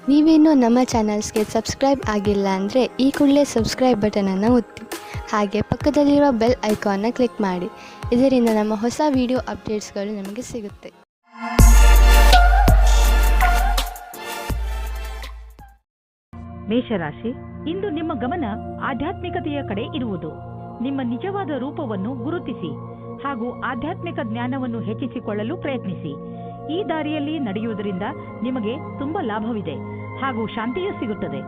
ನೀವೇನೂ ನಮ್ಮ ಚಾನಲ್ಸ್ಗೆ ಸಬ್ಸ್ಕ್ರೈಬ್ ಆಗಿಲ್ಲ ಅಂದರೆ ಈ ಕೂಡಲೇ ಸಬ್ಸ್ಕ್ರೈಬ್ ಬಟನನ್ನು ಒತ್ತಿ, ಹಾಗೆ ಪಕ್ಕದಲ್ಲಿರುವ ಬೆಲ್ ಐಕಾನ್ನ ಕ್ಲಿಕ್ ಮಾಡಿ. ಇದರಿಂದ ನಮ್ಮ ಹೊಸ ವಿಡಿಯೋ ಅಪ್ಡೇಟ್ಸ್ಗಳು ನಿಮಗೆ ಸಿಗುತ್ತೆ. ಮೇಷರಾಶಿ, ಇಂದು ನಿಮ್ಮ ಗಮನ ಆಧ್ಯಾತ್ಮಿಕತೆಯ ಕಡೆ ಇರುವುದು. ನಿಮ್ಮ ನಿಜವಾದ ರೂಪವನ್ನು ಗುರುತಿಸಿ ಹಾಗೂ ಆಧ್ಯಾತ್ಮಿಕ ಜ್ಞಾನವನ್ನು ಹೆಚ್ಚಿಸಿಕೊಳ್ಳಲು ಪ್ರಯತ್ನಿಸಿ. ಈ ದಾರಿಯಲ್ಲಿ ನಡೆಯುವುದರಿಂದ ನಿಮಗೆ ತುಂಬಾ ಲಾಭವಿದೆ ಹಾಗೂ ಶಾಂತಿಯೂ ಸಿಗುತ್ತದೆ.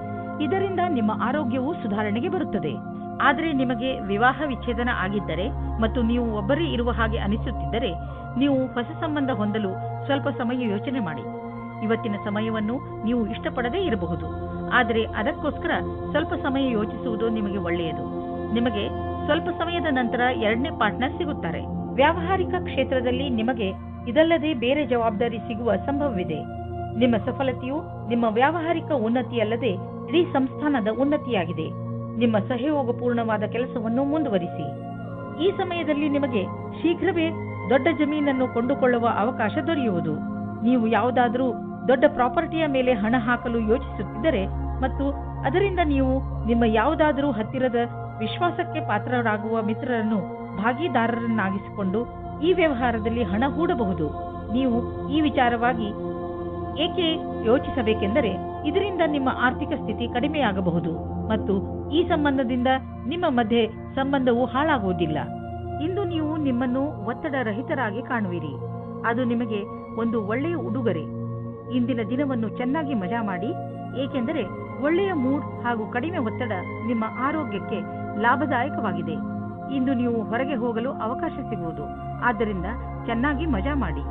ಇದರಿಂದ ನಿಮ್ಮ ಆರೋಗ್ಯವು ಸುಧಾರಣೆಗೆ ಬರುತ್ತದೆ. ಆದರೆ ನಿಮಗೆ ವಿವಾಹ ವಿಚ್ಛೇದನ ಆಗಿದ್ದರೆ ಮತ್ತು ನೀವು ಒಬ್ಬರೇ ಇರುವ ಹಾಗೆ ಅನಿಸುತ್ತಿದ್ದರೆ ನೀವು ಹೊಸ ಸಂಬಂಧ ಹೊಂದಲು ಸ್ವಲ್ಪ ಸಮಯ ಯೋಚನೆ ಮಾಡಿ. ಇವತ್ತಿನ ಸಮಯವನ್ನು ನೀವು ಇಷ್ಟಪಡದೇ ಇರಬಹುದು, ಆದರೆ ಅದಕ್ಕೋಸ್ಕರ ಸ್ವಲ್ಪ ಸಮಯ ಯೋಚಿಸುವುದು ನಿಮಗೆ ಒಳ್ಳೆಯದು. ನಿಮಗೆ ಸ್ವಲ್ಪ ಸಮಯದ ನಂತರ ಎರಡನೇ ಪಾರ್ಟ್ನರ್ ಸಿಗುತ್ತಾರೆ. ವ್ಯಾವಹಾರಿಕ ಕ್ಷೇತ್ರದಲ್ಲಿ ನಿಮಗೆ ಇದಲ್ಲದೆ ಬೇರೆ ಜವಾಬ್ದಾರಿ ಸಿಗುವ ಸಂಭವವಿದೆ. ನಿಮ್ಮ ಸಫಲತೆಯು ನಿಮ್ಮ ವ್ಯಾವಹಾರಿಕ ಉನ್ನತಿಯಲ್ಲದೆ ಇಡೀ ಸಂಸ್ಥಾನದ ಉನ್ನತಿಯಾಗಿದೆ. ನಿಮ್ಮ ಸಹಯೋಗಪೂರ್ಣವಾದ ಕೆಲಸವನ್ನು ಮುಂದುವರಿಸಿ. ಈ ಸಮಯದಲ್ಲಿ ನಿಮಗೆ ಶೀಘ್ರವೇ ದೊಡ್ಡ ಜಮೀನನ್ನು ಕೊಂಡುಕೊಳ್ಳುವ ಅವಕಾಶ ದೊರೆಯುವುದು. ನೀವು ಯಾವುದಾದರೂ ದೊಡ್ಡ ಪ್ರಾಪರ್ಟಿಯ ಮೇಲೆ ಹಣ ಹಾಕಲು ಯೋಚಿಸುತ್ತಿದ್ದರೆ ಮತ್ತು ಅದರಿಂದ ನೀವು ನಿಮ್ಮ ಯಾವುದಾದರೂ ಹತ್ತಿರದ ವಿಶ್ವಾಸಕ್ಕೆ ಪಾತ್ರರಾಗುವ ಮಿತ್ರರನ್ನು ಭಾಗಿದಾರರನ್ನಾಗಿಸಿಕೊಂಡು ಈ ವ್ಯವಹಾರದಲ್ಲಿ ಹಣ ಹೂಡಬಹುದು. ನೀವು ಈ ವಿಚಾರವಾಗಿ ಏಕೆ ಯೋಚಿಸಬೇಕೆಂದರೆ ಇದರಿಂದ ನಿಮ್ಮ ಆರ್ಥಿಕ ಸ್ಥಿತಿ ಕಡಿಮೆಯಾಗಬಹುದು ಮತ್ತು ಈ ಸಂಬಂಧದಿಂದ ನಿಮ್ಮ ಮಧ್ಯೆ ಸಂಬಂಧವು ಹಾಳಾಗುವುದಿಲ್ಲ. ಇಂದು ನೀವು ನಿಮ್ಮನ್ನು ಒತ್ತಡ ರಹಿತರಾಗಿ ಕಾಣುವಿರಿ. ಅದು ನಿಮಗೆ ಒಂದು ಒಳ್ಳೆಯ ಉಡುಗೊರೆ. ಇಂದಿನ ದಿನವನ್ನು ಚೆನ್ನಾಗಿ ಮಜಾ ಮಾಡಿ, ಏಕೆಂದರೆ ಒಳ್ಳೆಯ ಮೂಡ್ ಹಾಗೂ ಕಡಿಮೆ ಒತ್ತಡ ನಿಮ್ಮ ಆರೋಗ್ಯಕ್ಕೆ ಲಾಭದಾಯಕವಾಗಿದೆ. ಇಂದು ನೀವು ಹೊರಗೆ ಹೋಗಲು ಅವಕಾಶ ಸಿಗುವುದು, ಆದ್ದರಿಂದ ಚೆನ್ನಾಗಿ ಮಜಾ ಮಾಡಿ.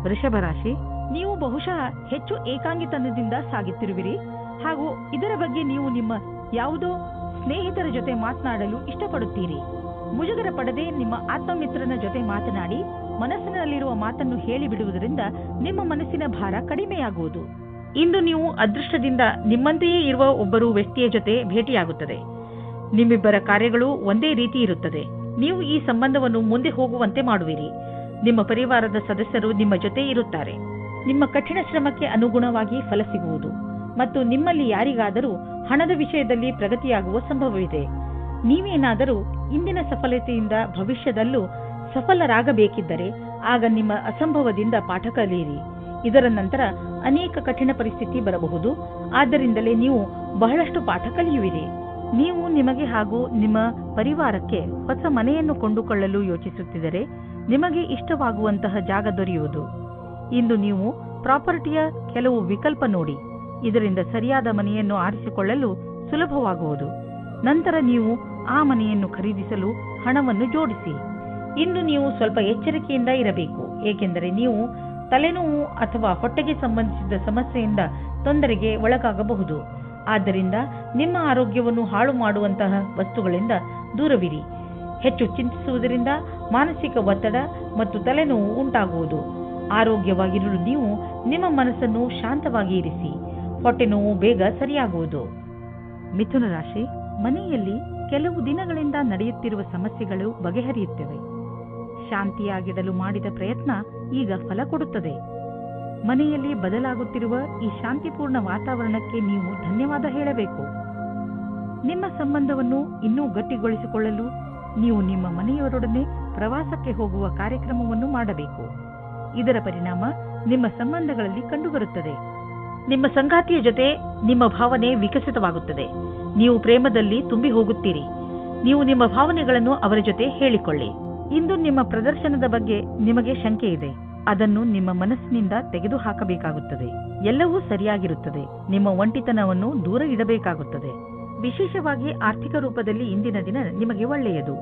ವೃಷಭ ರಾಶಿ, ನೀವು ಬಹುಶಃ ಹೆಚ್ಚು ಏಕಾಂಗಿತನದಿಂದ ಸಾಗುತ್ತಿರುವಿರಿ ಹಾಗೂ ಇದರ ಬಗ್ಗೆ ನೀವು ನಿಮ್ಮ ಯಾವುದೋ ಸ್ನೇಹಿತರ ಜೊತೆ ಮಾತನಾಡಲು ಇಷ್ಟಪಡುತ್ತೀರಿ. ಮುಜುಗರ ಪಡದೆ ನಿಮ್ಮ ಆತ್ಮಮಿತ್ರನ ಜೊತೆ ಮಾತನಾಡಿ ಮನಸ್ಸಿನಲ್ಲಿರುವ ಮಾತನ್ನು ಹೇಳಿಬಿಡುವುದರಿಂದ ನಿಮ್ಮ ಮನಸ್ಸಿನ ಭಾರ ಕಡಿಮೆಯಾಗುವುದು. ಇಂದು ನೀವು ಅದೃಷ್ಟದಿಂದ ನಿಮ್ಮಂತೆಯೇ ಇರುವ ಒಬ್ಬರು ವ್ಯಕ್ತಿಯ ಜೊತೆ ಭೇಟಿಯಾಗುತ್ತದೆ. ನಿಮ್ಮಿಬ್ಬರ ಕಾರ್ಯಗಳು ಒಂದೇ ರೀತಿ ಇರುತ್ತದೆ. ನೀವು ಈ ಸಂಬಂಧವನ್ನು ಮುಂದೆ ಹೋಗುವಂತೆ ಮಾಡುವಿರಿ. ನಿಮ್ಮ ಪರಿವಾರದ ಸದಸ್ಯರು ನಿಮ್ಮ ಜೊತೆ ಇರುತ್ತಾರೆ. ನಿಮ್ಮ ಕಠಿಣ ಶ್ರಮಕ್ಕೆ ಅನುಗುಣವಾಗಿ ಫಲ ಸಿಗುವುದು ಮತ್ತು ನಿಮ್ಮಲ್ಲಿ ಯಾರಿಗಾದರೂ ಹಣದ ವಿಷಯದಲ್ಲಿ ಪ್ರಗತಿಯಾಗುವ ಸಂಭವವಿದೆ. ನೀವೇನಾದರೂ ಇಂದಿನ ಸಫಲತೆಯಿಂದ ಭವಿಷ್ಯದಲ್ಲೂ ಸಫಲರಾಗಬೇಕಿದ್ದರೆ ಆಗ ನಿಮ್ಮ ಅಸಂಭವದಿಂದ ಪಾಠ ಕಲಿಯಿರಿ. ಇದರ ನಂತರ ಅನೇಕ ಕಠಿಣ ಪರಿಸ್ಥಿತಿ ಬರಬಹುದು. ಆದ್ದರಿಂದಲೇ ನೀವು ಬಹಳಷ್ಟು ಪಾಠ ಕಲಿಯುವಿರಿ. ನೀವು ನಿಮಗೆ ಹಾಗೂ ನಿಮ್ಮ ಪರಿವಾರಕ್ಕೆ ಹೊಸ ಮನೆಯನ್ನು ಕೊಂಡುಕೊಳ್ಳಲು ಯೋಚಿಸುತ್ತಿದ್ದರೆ ನಿಮಗೆ ಇಷ್ಟವಾಗುವಂತಹ ಜಾಗ ದೊರೆಯುವುದು. ಇಂದು ನೀವು ಪ್ರಾಪರ್ಟಿಯ ಕೆಲವು ವಿಕಲ್ಪ ನೋಡಿ. ಇದರಿಂದ ಸರಿಯಾದ ಮನೆಯನ್ನು ಆರಿಸಿಕೊಳ್ಳಲು ಸುಲಭವಾಗುವುದು. ನಂತರ ನೀವು ಆ ಮನೆಯನ್ನು ಖರೀದಿಸಲು ಹಣವನ್ನು ಜೋಡಿಸಿ. ಇಂದು ನೀವು ಸ್ವಲ್ಪ ಎಚ್ಚರಿಕೆಯಿಂದ ಇರಬೇಕು, ಏಕೆಂದರೆ ನೀವು ತಲೆನೋವು ಅಥವಾ ಹೊಟ್ಟೆಗೆ ಸಂಬಂಧಿಸಿದ ಸಮಸ್ಯೆಯಿಂದ ತೊಂದರೆಗೆ ಒಳಗಾಗಬಹುದು. ಆದ್ದರಿಂದ ನಿಮ್ಮ ಆರೋಗ್ಯವನ್ನು ಹಾಳು ಮಾಡುವಂತಹ ವಸ್ತುಗಳಿಂದ ದೂರವಿರಿ. ಹೆಚ್ಚು ಚಿಂತಿಸುವುದರಿಂದ ಮಾನಸಿಕ ಒತ್ತಡ ಮತ್ತು ತಲೆನೋವು ಉಂಟಾಗುವುದು. ಆರೋಗ್ಯವಾಗಿರಲು ನೀವು ನಿಮ್ಮ ಮನಸ್ಸನ್ನು ಶಾಂತವಾಗಿ ಇರಿಸಿ. ಹೊಟ್ಟೆ ನೋವು ಬೇಗ ಸರಿಯಾಗುವುದು. ಮಿಥುನ ರಾಶಿ, ಮನೆಯಲ್ಲಿ ಕೆಲವು ದಿನಗಳಿಂದ ನಡೆಯುತ್ತಿರುವ ಸಮಸ್ಯೆಗಳು ಬಗೆಹರಿಯುತ್ತವೆ. ಶಾಂತಿಯಾಗಿಡಲು ಮಾಡಿದ ಪ್ರಯತ್ನ ಈಗ ಫಲ ಕೊಡುತ್ತದೆ. ಮನೆಯಲ್ಲಿ ಬದಲಾಗುತ್ತಿರುವ ಈ ಶಾಂತಿಪೂರ್ಣ ವಾತಾವರಣಕ್ಕೆ ನೀವು ಧನ್ಯವಾದ ಹೇಳಬೇಕು. ನಿಮ್ಮ ಸಂಬಂಧವನ್ನು ಇನ್ನೂ ಗಟ್ಟಿಗೊಳಿಸಿಕೊಳ್ಳಲು ನೀವು ನಿಮ್ಮ ಮನೆಯವರೊಡನೆ ಪ್ರವಾಸಕ್ಕೆ ಹೋಗುವ ಕಾರ್ಯಕ್ರಮವನ್ನು ಮಾಡಬೇಕು. ಇದರ ಪರಿಣಾಮ ನಿಮ್ಮ ಸಂಬಂಧಗಳಲ್ಲಿ ಕಂಡುಬರುತ್ತದೆ. ನಿಮ್ಮ ಸಂಗಾತಿಯ ಜೊತೆ ನಿಮ್ಮ ಭಾವನೆ ವಿಕಸಿತವಾಗುತ್ತದೆ. ನೀವು ಪ್ರೇಮದಲ್ಲಿ ತುಂಬಿ ಹೋಗುತ್ತೀರಿ. ನೀವು ನಿಮ್ಮ ಭಾವನೆಗಳನ್ನು ಅವರ ಜೊತೆ ಹೇಳಿಕೊಳ್ಳಿ. ಇಂದು ನಿಮ್ಮ ಪ್ರದರ್ಶನದ ಬಗ್ಗೆ ನಿಮಗೆ ಶಂಕೆ ಇದೆ. ಅದನ್ನು ನಿಮ್ಮ ಮನಸ್ಸಿನಿಂದ ತೆಗೆದುಹಾಕಬೇಕಾಗುತ್ತದೆ. ಎಲ್ಲವೂ ಸರಿಯಾಗಿರುತ್ತದೆ. ನಿಮ್ಮ ಒಂಟಿತನವನ್ನು ದೂರ ಇಡಬೇಕಾಗುತ್ತದೆ. ವಿಶೇಷವಾಗಿ ಆರ್ಥಿಕ ರೂಪದಲ್ಲಿ ಇಂದಿನ ದಿನ ನಿಮಗೆ ಒಳ್ಳೆಯದು.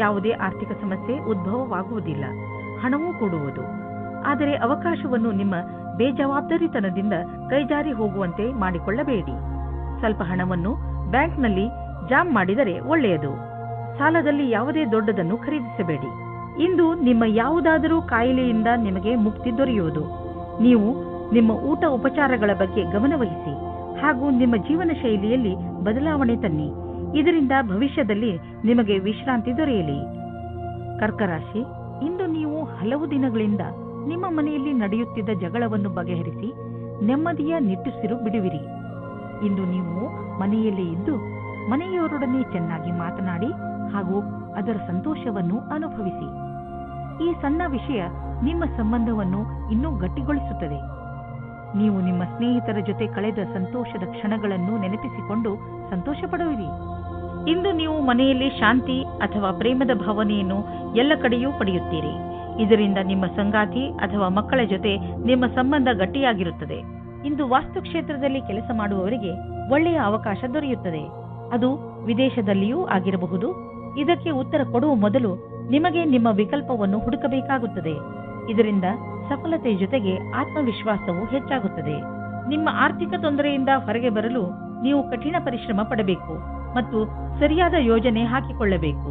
ಯಾವುದೇ ಆರ್ಥಿಕ ಸಮಸ್ಯೆ ಉದ್ಭವವಾಗುವುದಿಲ್ಲ. ಹಣವೂ ಕೊಡುವುದು. ಆದರೆ ಅವಕಾಶವನ್ನು ನಿಮ್ಮ ಬೇಜವಾಬ್ದಾರಿತನದಿಂದ ಕೈಜಾರಿ ಹೋಗುವಂತೆ ಮಾಡಿಕೊಳ್ಳಬೇಡಿ. ಸ್ವಲ್ಪ ಹಣವನ್ನು ಬ್ಯಾಂಕ್ನಲ್ಲಿ ಜಾಮ್ ಮಾಡಿದರೆ ಒಳ್ಳೆಯದು. ಸಾಲದಲ್ಲಿ ಯಾವುದೇ ದೊಡ್ಡದನ್ನು ಖರೀದಿಸಬೇಡಿ. ಇಂದು ನಿಮ್ಮ ಯಾವುದಾದರೂ ಕಾಯಿಲೆಯಿಂದ ನಿಮಗೆ ಮುಕ್ತಿ ದೊರೆಯುವುದು. ನೀವು ನಿಮ್ಮ ಊಟ ಉಪಚಾರಗಳ ಬಗ್ಗೆ ಗಮನವಹಿಸಿ ಹಾಗೂ ನಿಮ್ಮ ಜೀವನ ಶೈಲಿಯಲ್ಲಿ ಬದಲಾವಣೆ ತನ್ನಿ. ಇದರಿಂದ ಭವಿಷ್ಯದಲ್ಲಿ ನಿಮಗೆ ವಿಶ್ರಾಂತಿ ದೊರೆಯಲಿ. ಕರ್ಕರಾಶಿ, ಇಂದು ನೀವು ಹಲವು ದಿನಗಳಿಂದ ನಿಮ್ಮ ಮನೆಯಲ್ಲಿ ನಡೆಯುತ್ತಿದ್ದ ಜಗಳವನ್ನು ಬಗೆಹರಿಸಿ ನೆಮ್ಮದಿಯ ನಿಟ್ಟುಸಿರು ಬಿಡುವಿರಿ. ಇಂದು ನೀವು ಮನೆಯಲ್ಲೇ ಇದ್ದು ಮನೆಯವರೊಡನೆ ಚೆನ್ನಾಗಿ ಮಾತನಾಡಿ ಹಾಗೂ ಅದರ ಸಂತೋಷವನ್ನು ಅನುಭವಿಸಿ. ಈ ಸಣ್ಣ ವಿಷಯ ನಿಮ್ಮ ಸಂಬಂಧವನ್ನು ಇನ್ನೂ ಗಟ್ಟಿಗೊಳಿಸುತ್ತದೆ. ನೀವು ನಿಮ್ಮ ಸ್ನೇಹಿತರ ಜೊತೆ ಕಳೆದ ಸಂತೋಷದ ಕ್ಷಣಗಳನ್ನು ನೆನಪಿಸಿಕೊಂಡು ಸಂತೋಷ ಪಡುವಿರಿ. ಇಂದು ನೀವು ಮನೆಯಲ್ಲಿ ಶಾಂತಿ ಅಥವಾ ಪ್ರೇಮದ ಭಾವನೆಯನ್ನು ಎಲ್ಲ ಕಡೆಯೂ ಪಡೆಯುತ್ತೀರಿ. ಇದರಿಂದ ನಿಮ್ಮ ಸಂಗಾತಿ ಅಥವಾ ಮಕ್ಕಳ ಜೊತೆ ನಿಮ್ಮ ಸಂಬಂಧ ಗಟ್ಟಿಯಾಗಿರುತ್ತದೆ. ಇಂದು ವಾಸ್ತುಕ್ಷೇತ್ರದಲ್ಲಿ ಕೆಲಸ ಮಾಡುವವರಿಗೆ ಒಳ್ಳೆಯ ಅವಕಾಶ ದೊರೆಯುತ್ತದೆ. ಅದು ವಿದೇಶದಲ್ಲಿಯೂ ಆಗಿರಬಹುದು. ಇದಕ್ಕೆ ಉತ್ತರ ಕೊಡುವ ಮೊದಲು ನಿಮಗೆ ನಿಮ್ಮ ವಿಕಲ್ಪವನ್ನು ಹುಡುಕಬೇಕಾಗುತ್ತದೆ. ಇದರಿಂದ ಸಫಲತೆ ಜೊತೆಗೆ ಆತ್ಮವಿಶ್ವಾಸವು ಹೆಚ್ಚಾಗುತ್ತದೆ. ನಿಮ್ಮ ಆರ್ಥಿಕ ತೊಂದರೆಯಿಂದ ಹೊರಗೆ ಬರಲು ನೀವು ಕಠಿಣ ಪರಿಶ್ರಮ ಪಡಬೇಕು ಮತ್ತು ಸರಿಯಾದ ಯೋಜನೆ ಹಾಕಿಕೊಳ್ಳಬೇಕು.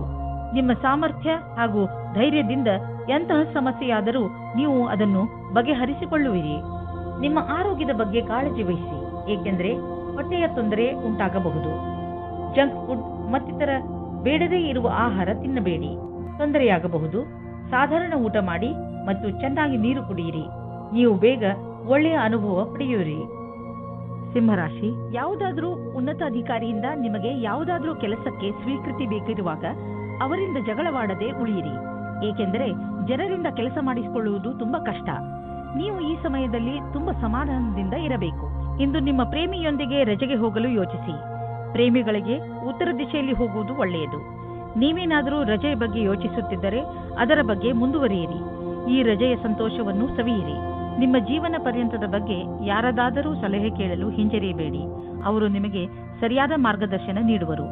ನಿಮ್ಮ ಸಾಮರ್ಥ್ಯ ಹಾಗೂ ಧೈರ್ಯದಿಂದ ಎಂತಹ ಸಮಸ್ಯೆಯಾದರೂ ನೀವು ಅದನ್ನು ಬಗೆಹರಿಸಿಕೊಳ್ಳುವಿರಿ. ನಿಮ್ಮ ಆರೋಗ್ಯದ ಬಗ್ಗೆ ಕಾಳಜಿ ವಹಿಸಿ, ಏಕೆಂದರೆ ಹೊಟ್ಟೆಯ ತೊಂದರೆ ಉಂಟಾಗಬಹುದು. ಜಂಕ್ ಫುಡ್ ಮತ್ತಿತರ ಬೇಡದೇ ಇರುವ ಆಹಾರ ತಿನ್ನಬೇಡಿ, ತೊಂದರೆಯಾಗಬಹುದು. ಸಾಧಾರಣ ಊಟ ಮಾಡಿ ಮತ್ತು ಚೆನ್ನಾಗಿ ನೀರು ಕುಡಿಯಿರಿ. ನೀವು ಬೇಗ ಒಳ್ಳೆಯ ಅನುಭವ ಪಡೆಯುವಿರಿ. ಸಿಂಹರಾಶಿ, ಯಾವುದಾದ್ರೂ ಉನ್ನತ ಅಧಿಕಾರಿಯಿಂದ ನಿಮಗೆ ಯಾವುದಾದ್ರೂ ಕೆಲಸಕ್ಕೆ ಸ್ವೀಕೃತಿ ಬೇಕಿರುವಾಗ ಅವರಿಂದ ಜಗಳವಾಡದೆ ಉಳಿಯಿರಿ, ಏಕೆಂದರೆ ಜನರಿಂದ ಕೆಲಸ ಮಾಡಿಸಿಕೊಳ್ಳುವುದು ತುಂಬಾ ಕಷ್ಟ. ನೀವು ಈ ಸಮಯದಲ್ಲಿ ತುಂಬಾ ಸಮಾಧಾನದಿಂದ ಇರಬೇಕು. ಇಂದು ನಿಮ್ಮ ಪ್ರೇಮಿಯೊಂದಿಗೆ ರಜೆಗೆ ಹೋಗಲು ಯೋಚಿಸಿ. ಪ್ರೇಮಿಗಳಿಗೆ ಉತ್ತರ ದಿಶೆಯಲ್ಲಿ ಹೋಗುವುದು ಒಳ್ಳೆಯದು. ನೀವೇನಾದರೂ ರಜೆಯ ಬಗ್ಗೆ ಯೋಚಿಸುತ್ತಿದ್ದರೆ ಅದರ ಬಗ್ಗೆ ಮುಂದುವರಿಯಿರಿ. ಈ ರಜೆಯ ಸಂತೋಷವನ್ನು ಸವಿಯಿರಿ. ನಿಮ್ಮ ಜೀವನ ಪರ್ಯಂತದ ಬಗ್ಗೆ ಯಾರದಾದರೂ ಸಲಹೆ ಕೇಳಲು ಹಿಂಜರಿಯಬೇಡಿ. ಅವರು ನಿಮಗೆ ಸರಿಯಾದ ಮಾರ್ಗದರ್ಶನ ನೀಡುವರು.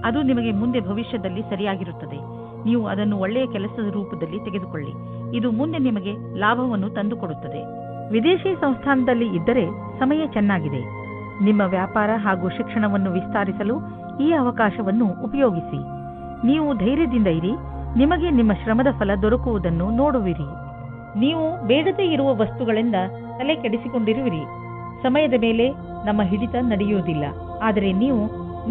ಅದು ನಿಮಗೆ ಮುಂದೆ ಭವಿಷ್ಯದಲ್ಲಿ ಸರಿಯಾಗಿರುತ್ತದೆ. ನೀವು ಅದನ್ನು ಒಳ್ಳೆಯ ಕೆಲಸದ ರೂಪದಲ್ಲಿ ತೆಗೆದುಕೊಳ್ಳಿ. ಇದು ಮುಂದೆ ನಿಮಗೆ ಲಾಭವನ್ನು ತಂದುಕೊಡುತ್ತದೆ. ವಿದೇಶಿ ಸಂಸ್ಥಾನದಲ್ಲಿ ಇದ್ದರೆ ಸಮಯ ಚೆನ್ನಾಗಿದೆ. ನಿಮ್ಮ ವ್ಯಾಪಾರ ಹಾಗೂ ಶಿಕ್ಷಣವನ್ನು ವಿಸ್ತರಿಸಲು ಈ ಅವಕಾಶವನ್ನು ಉಪಯೋಗಿಸಿ. ನೀವು ಧೈರ್ಯದಿಂದ ಇರಿ. ನಿಮಗೆ ನಿಮ್ಮ ಶ್ರಮದ ಫಲ ದೊರಕುವುದನ್ನು ನೋಡುವಿರಿ. ನೀವು ಬೇಡದೇ ಇರುವ ವಸ್ತುಗಳಿಂದ ತಲೆ ಕೆಡಿಸಿಕೊಂಡಿರುವಿರಿ. ಸಮಯದ ಮೇಲೆ ನಮ್ಮ ಹಿಡಿತ ನಡೆಯುವುದಿಲ್ಲ, ಆದರೆ ನೀವು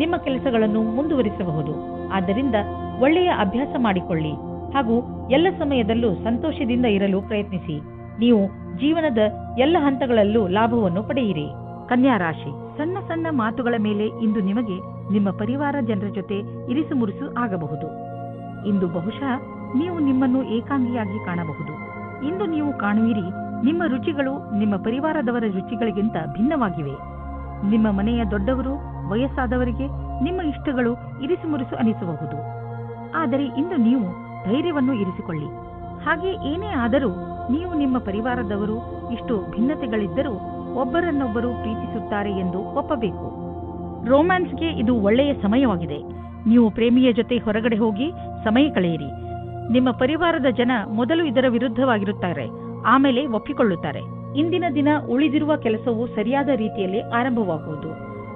ನಿಮ್ಮ ಕೆಲಸಗಳನ್ನು ಮುಂದುವರಿಸಬಹುದು. ಆದ್ದರಿಂದ ಒಳ್ಳೆಯ ಅಭ್ಯಾಸ ಮಾಡಿಕೊಳ್ಳಿ ಹಾಗೂ ಎಲ್ಲ ಸಮಯದಲ್ಲೂ ಸಂತೋಷದಿಂದ ಇರಲು ಪ್ರಯತ್ನಿಸಿ. ನೀವು ಜೀವನದ ಎಲ್ಲ ಹಂತಗಳಲ್ಲೂ ಲಾಭವನ್ನು ಪಡೆಯಿರಿ. ಕನ್ಯಾ ರಾಶಿ, ಸಣ್ಣ ಸಣ್ಣ ಮಾತುಗಳ ಮೇಲೆ ಇಂದು ನಿಮಗೆ ನಿಮ್ಮ ಪರಿವಾರ ಜನರ ಜೊತೆ ಇರಿಸು ಮುರುಸು ಆಗಬಹುದು. ಇಂದು ಬಹುಶಃ ನೀವು ನಿಮ್ಮನ್ನು ಏಕಾಂಗಿಯಾಗಿ ಕಾಣಬಹುದು. ಇಂದು ನೀವು ಕಾಣುವಿರಿ, ನಿಮ್ಮ ರುಚಿಗಳು ನಿಮ್ಮ ಪರಿವಾರದವರ ರುಚಿಗಳಿಗಿಂತ ಭಿನ್ನವಾಗಿವೆ. ನಿಮ್ಮ ಮನೆಯ ದೊಡ್ಡವರು, ವಯಸ್ಸಾದವರಿಗೆ ನಿಮ್ಮ ಇಷ್ಟಗಳು ಇರಿಸು ಮುರುಸು ಅನಿಸಬಹುದು. ಆದರೆ ಇಂದು ನೀವು ಧೈರ್ಯವನ್ನು ಇರಿಸಿಕೊಳ್ಳಿ. ಹಾಗೆ ಏನೇ ಆದರೂ ನೀವು ನಿಮ್ಮ ಪರಿವಾರದವರು ಇಷ್ಟು ಭಿನ್ನತೆಗಳಿದ್ದರೂ ಒಬ್ಬರನ್ನೊಬ್ಬರು ಪ್ರೀತಿಸುತ್ತಾರೆ ಎಂದು ಒಪ್ಪಬೇಕು. ರೋಮ್ಯಾನ್ಸ್ಗೆ ಇದು ಒಳ್ಳೆಯ ಸಮಯವಾಗಿದೆ. ನೀವು ಪ್ರೇಮಿಯ ಜೊತೆ ಹೊರಗಡೆ ಹೋಗಿ ಸಮಯ ಕಳೆಯಿರಿ. ನಿಮ್ಮ ಪರಿವಾರದ ಜನ ಮೊದಲು ಇದರ ವಿರುದ್ಧವಾಗಿರುತ್ತಾರೆ, ಆಮೇಲೆ ಒಪ್ಪಿಕೊಳ್ಳುತ್ತಾರೆ. ಇಂದಿನ ದಿನ ಉಳಿದಿರುವ ಕೆಲಸವು ಸರಿಯಾದ ರೀತಿಯಲ್ಲಿ ಆರಂಭವಾಗುವುದು.